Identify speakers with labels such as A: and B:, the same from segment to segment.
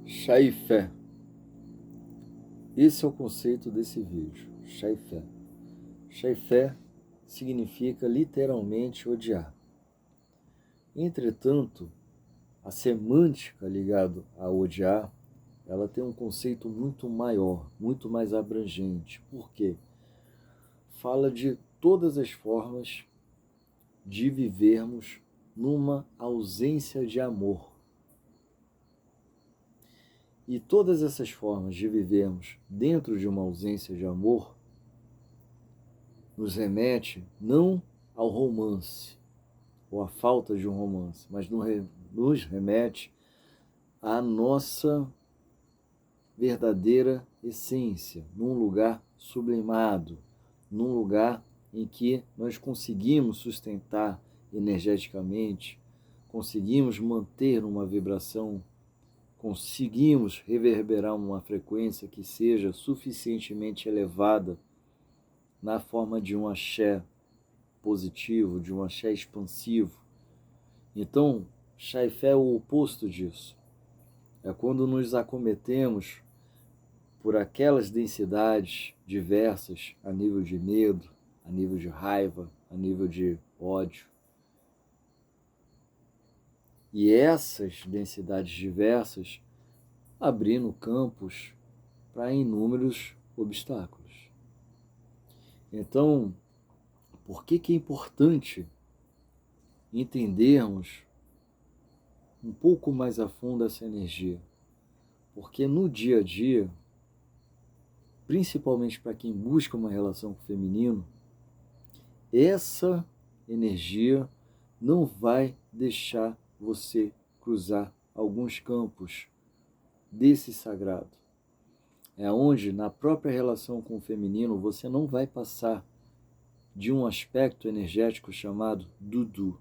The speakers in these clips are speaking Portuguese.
A: Chá e fé. Esse é o conceito desse vídeo. Chá e fé. Chá e fé significa literalmente odiar. Entretanto, a semântica ligada a odiar, ela tem um conceito muito maior, muito mais abrangente. Por quê? Fala de todas as formas de vivermos numa ausência de amor. E todas essas formas de vivermos dentro de uma ausência de amor nos remete não ao romance, ou à falta de um romance, mas nos remete à nossa verdadeira essência, num lugar sublimado, num lugar em que nós conseguimos sustentar energeticamente, conseguimos manter uma vibração, conseguimos reverberar uma frequência que seja suficientemente elevada na forma de um axé positivo, de um axé expansivo. Então, chá e fé é o oposto disso. É quando nos acometemos por aquelas densidades diversas a nível de medo, a nível de raiva, a nível de ódio. E essas densidades diversas abrindo campos para inúmeros obstáculos. Então, por que é importante entendermos um pouco mais a fundo essa energia? Porque no dia a dia, principalmente para quem busca uma relação com o feminino, essa energia não vai deixar você cruzar alguns campos desse sagrado. É onde, na própria relação com o feminino, você não vai passar de um aspecto energético chamado Dudu.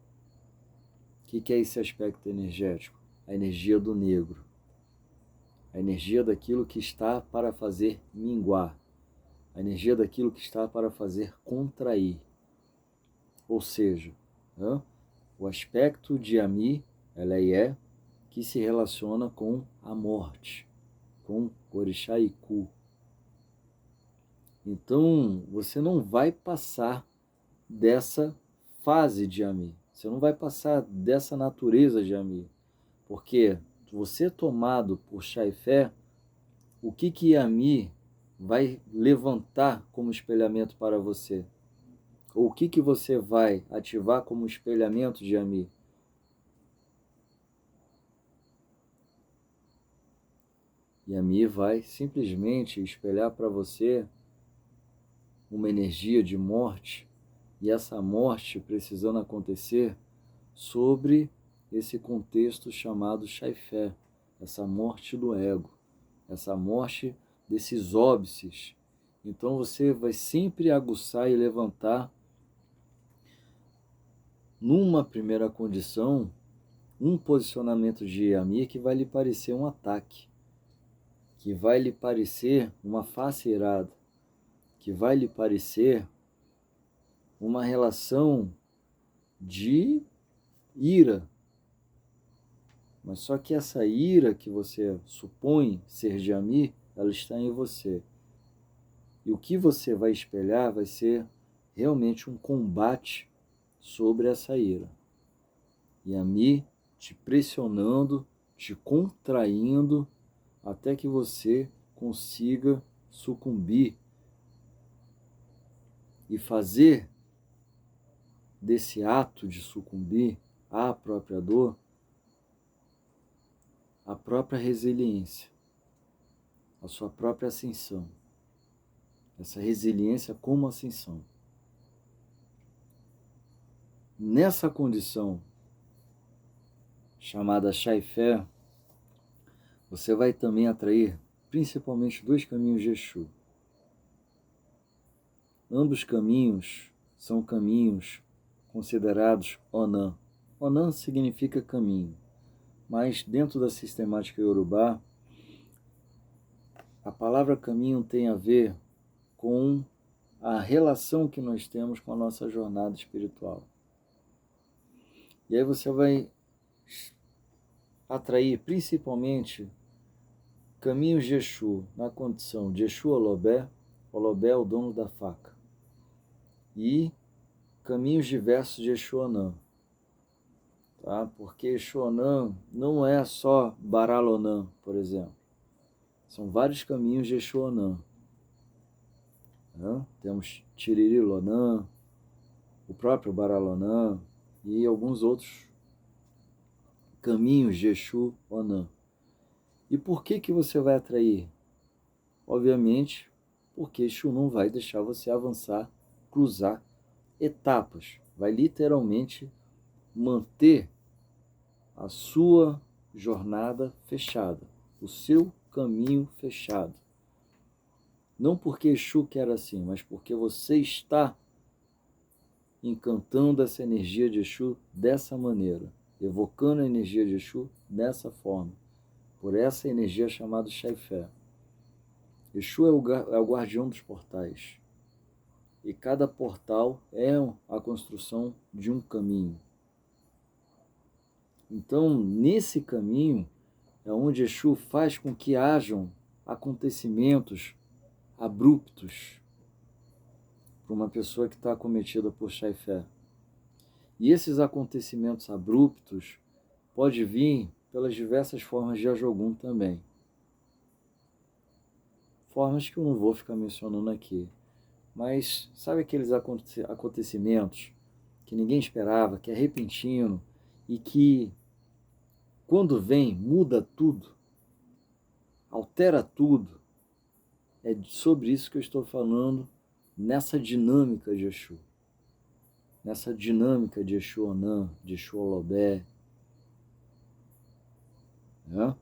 A: O que é esse aspecto energético? A energia do negro. A energia daquilo que está para fazer minguar. A energia daquilo que está para fazer contrair. Ou seja, o aspecto de Ami, Eleyé, que se relaciona com a morte, com Orixá Iku. Então, você não vai passar dessa fase de Ami, você não vai passar dessa natureza de Ami, porque você tomado por chá e fé, o que Ami vai levantar como espelhamento para você? Ou o que você vai ativar como espelhamento de Ami? E Ami vai simplesmente espelhar para você uma energia de morte, e essa morte precisando acontecer sobre esse contexto chamado chá e fé, essa morte do ego, essa morte desses óbices. Então você vai sempre aguçar e levantar, numa primeira condição, um posicionamento de Ami que vai lhe parecer um ataque, que vai lhe parecer uma face irada, que vai lhe parecer uma relação de ira. Mas só que essa ira que você supõe ser de Ami, ela está em você. E o que você vai espelhar vai ser realmente um combate sobre essa ira. E Ami te pressionando, te contraindo, até que você consiga sucumbir e fazer desse ato de sucumbir à própria dor a própria resiliência, a sua própria ascensão. Essa resiliência como ascensão. Nessa condição chamada chá e fé, você vai também atrair principalmente dois caminhos de Exu. Ambos caminhos são caminhos considerados Onan. Onan significa caminho, mas dentro da sistemática Yorubá, a palavra caminho tem a ver com a relação que nós temos com a nossa jornada espiritual. E aí você vai atrair principalmente caminhos de Exu na condição de Exu Olobé é o dono da faca, e caminhos diversos de Exu Anã, tá? Porque Exu Anã não é só Baralonã, por exemplo. São vários caminhos de Exu Anã. Né? Temos Tiririlonã, o próprio Baralonã e alguns outros caminhos de Exu Anã. E por que você vai atrair? Obviamente, porque Exu não vai deixar você avançar, cruzar etapas. Vai literalmente manter a sua jornada fechada, o seu caminho fechado. Não porque Exu quer assim, mas porque você está encantando essa energia de Exu dessa maneira, evocando a energia de Exu dessa forma, por essa energia chamada Xaifé. Exu é o guardião dos portais, e cada portal é a construção de um caminho. Então, nesse caminho, é onde Exu faz com que hajam acontecimentos abruptos para uma pessoa que está acometida por Xaifé. E esses acontecimentos abruptos podem vir pelas diversas formas de Ajogum também. Formas que eu não vou ficar mencionando aqui. Mas sabe aqueles acontecimentos que ninguém esperava, que é repentino e que, quando vem, muda tudo, altera tudo? É sobre isso que eu estou falando nessa dinâmica de Exu. Nessa dinâmica de Exu Anã, de Exu Olobé. Né?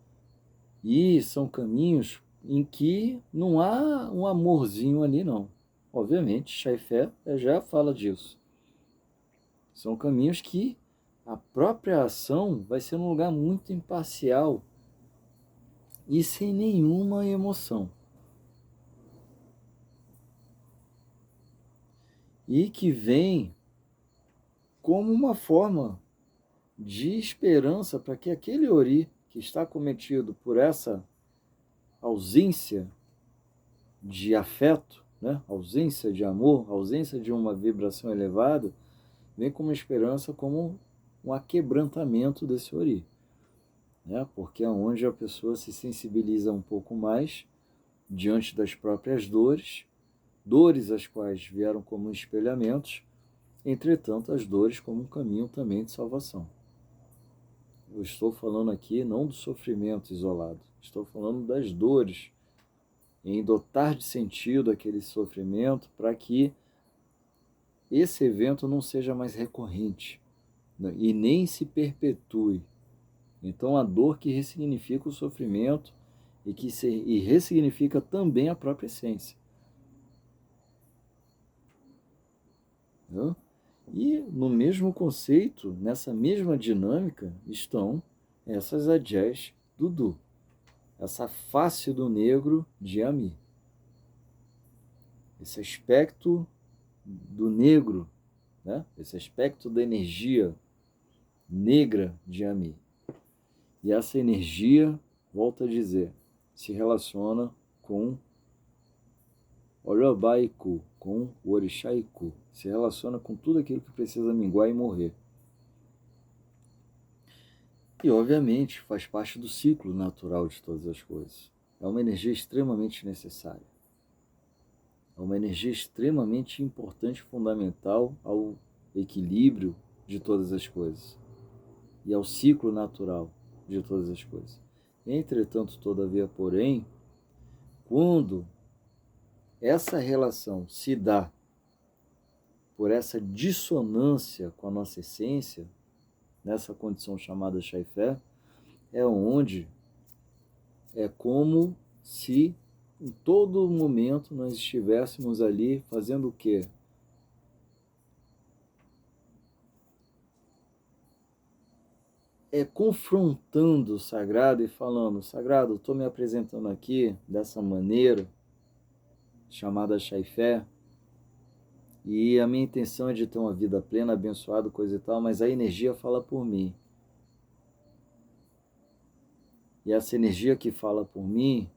A: E são caminhos em que não há um amorzinho ali, não. Obviamente, Xaifé já fala disso. São caminhos que a própria ação vai ser num lugar muito imparcial e sem nenhuma emoção. E que vem como uma forma de esperança para que aquele Ori que está cometido por essa ausência de afeto, né? Ausência de amor, ausência de uma vibração elevada, vem como esperança, como um aquebrantamento desse Ori. Né? Porque é onde a pessoa se sensibiliza um pouco mais diante das próprias dores, dores as quais vieram como espelhamentos, entretanto as dores como um caminho também de salvação. Eu estou falando aqui não do sofrimento isolado, estou falando das dores, em dotar de sentido aquele sofrimento para que esse evento não seja mais recorrente, né? E nem se perpetue. Então a dor que ressignifica o sofrimento e ressignifica também a própria essência. Né? E no mesmo conceito, nessa mesma dinâmica, estão essas adjés do Du, essa face do negro de Ami. Esse aspecto do negro, né? Esse aspecto da energia negra de Ami. E essa energia, volto a dizer, se relaciona com Olobaiku, com o Orixaiku. Se relaciona com tudo aquilo que precisa minguar e morrer. E, obviamente, faz parte do ciclo natural de todas as coisas. É uma energia extremamente necessária. É uma energia extremamente importante e fundamental ao equilíbrio de todas as coisas e ao ciclo natural de todas as coisas. Entretanto, todavia, porém, quando essa relação se dá por essa dissonância com a nossa essência, nessa condição chamada Xaifé, é onde é como se em todo momento nós estivéssemos ali fazendo o quê? Confrontando o sagrado e falando: sagrado, eu estou me apresentando aqui dessa maneira, chamada Xaifé, e a minha intenção é de ter uma vida plena, abençoada, coisa e tal, mas a energia fala por mim. E essa energia que fala por mim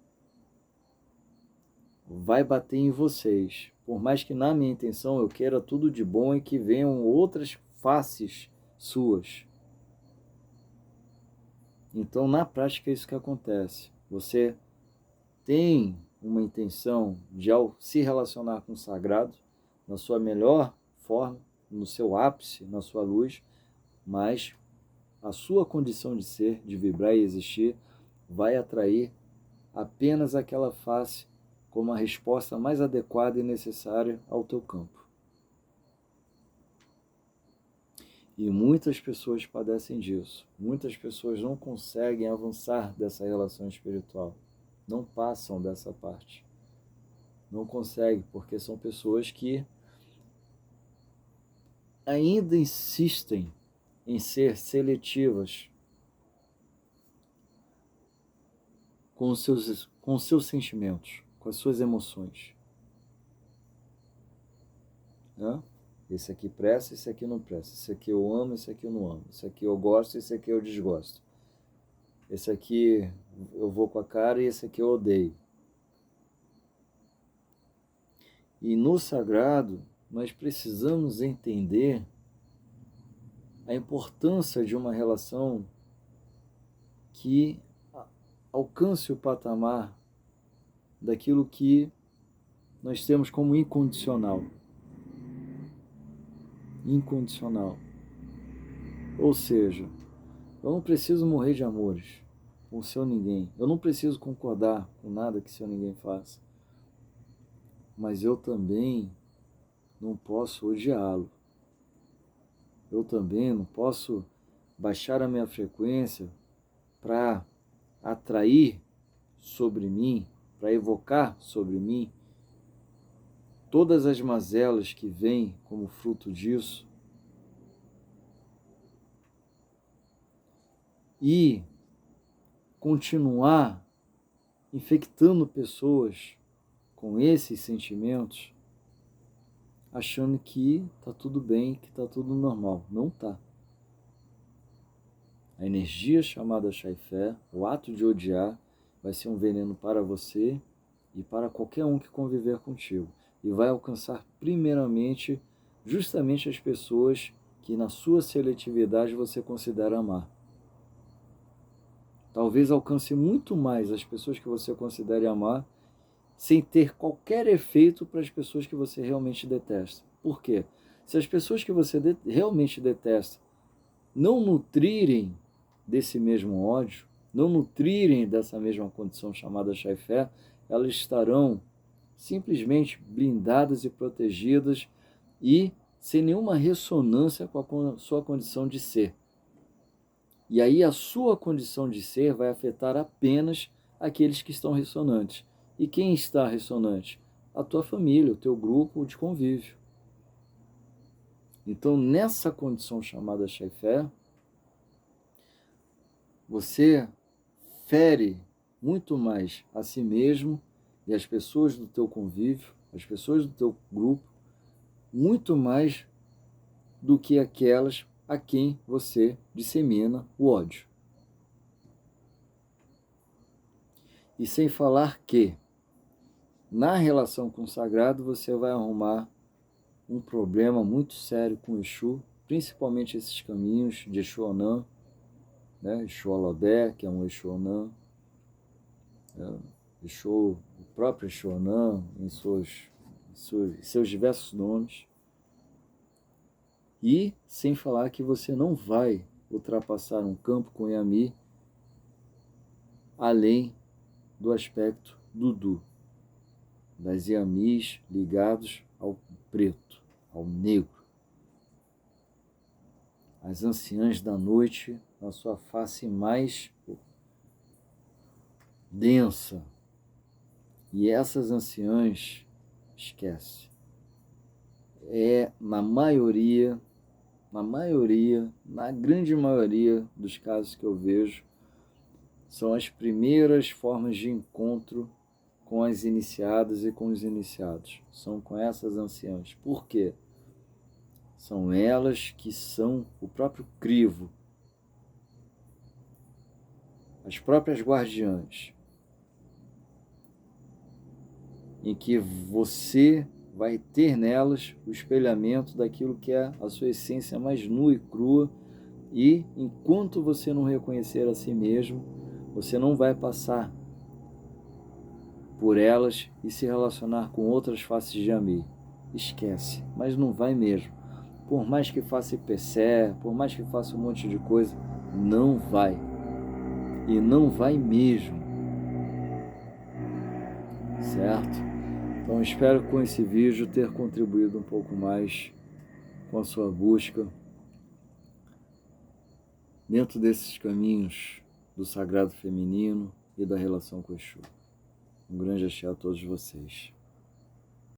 A: vai bater em vocês. Por mais que na minha intenção eu queira tudo de bom e que venham outras faces suas. Então, na prática, é isso que acontece. Você tem uma intenção de, ao se relacionar com o sagrado, na sua melhor forma, no seu ápice, na sua luz, mas a sua condição de ser, de vibrar e existir, vai atrair apenas aquela face como a resposta mais adequada e necessária ao teu campo. E muitas pessoas padecem disso. Muitas pessoas não conseguem avançar dessa relação espiritual. Não passam dessa parte. Não conseguem, porque são pessoas que ainda insistem em ser seletivas com os seus sentimentos, com as suas emoções. Né? Esse aqui presta, esse aqui não presta. Esse aqui eu amo, esse aqui eu não amo. Esse aqui eu gosto, esse aqui eu desgosto. Esse aqui eu vou com a cara e esse aqui eu odeio. E no sagrado, nós precisamos entender a importância de uma relação que alcance o patamar daquilo que nós temos como incondicional. Incondicional. Ou seja, eu não preciso morrer de amores com o seu ninguém. Eu não preciso concordar com nada que seu ninguém faça. Mas eu também não posso odiá-lo. Eu também não posso baixar a minha frequência para atrair sobre mim, para evocar sobre mim todas as mazelas que vêm como fruto disso e continuar infectando pessoas com esses sentimentos, achando que está tudo bem, que está tudo normal. Não está. A energia chamada Chai-Fé, o ato de odiar, vai ser um veneno para você e para qualquer um que conviver contigo. E vai alcançar primeiramente justamente as pessoas que na sua seletividade você considera amar. Talvez alcance muito mais as pessoas que você considere amar, sem ter qualquer efeito para as pessoas que você realmente detesta. Por quê? Se as pessoas que você realmente detesta não nutrirem desse mesmo ódio, não nutrirem dessa mesma condição chamada Chai-Fé, elas estarão simplesmente blindadas e protegidas e sem nenhuma ressonância com a sua condição de ser. E aí a sua condição de ser vai afetar apenas aqueles que estão ressonantes. E quem está ressonante? A tua família, o teu grupo de convívio. Então, nessa condição chamada Chai-Fé, você fere muito mais a si mesmo e as pessoas do teu convívio, as pessoas do teu grupo, muito mais do que aquelas a quem você dissemina o ódio. E sem falar que, na relação com o sagrado, você vai arrumar um problema muito sério com o Exu, principalmente esses caminhos de Exu-Anã, né? Exu Alodé, que é um Exu-Anã, Exu, o próprio Exu-Anã, em seus diversos nomes. E sem falar que você não vai ultrapassar um campo com Yami além do aspecto Dudu, das Yamis ligados ao preto, ao negro. As anciãs da noite na sua face mais densa. E essas anciãs, esquece, na grande maioria dos casos que eu vejo, são as primeiras formas de encontro com as iniciadas e com os iniciados. São com essas anciãs. Por quê? São elas que são o próprio crivo, as próprias guardiãs. em que você vai ter nelas o espelhamento daquilo que é a sua essência mais nua e crua, e enquanto você não reconhecer a si mesmo, você não vai passar por elas e se relacionar com outras faces de Amei. Esquece, mas não vai mesmo. Por mais que faça IPCE, por mais que faça um monte de coisa, não vai. E não vai mesmo. Certo? Então espero com esse vídeo ter contribuído um pouco mais com a sua busca dentro desses caminhos do sagrado feminino e da relação com o Exu. Um grande axé a todos vocês.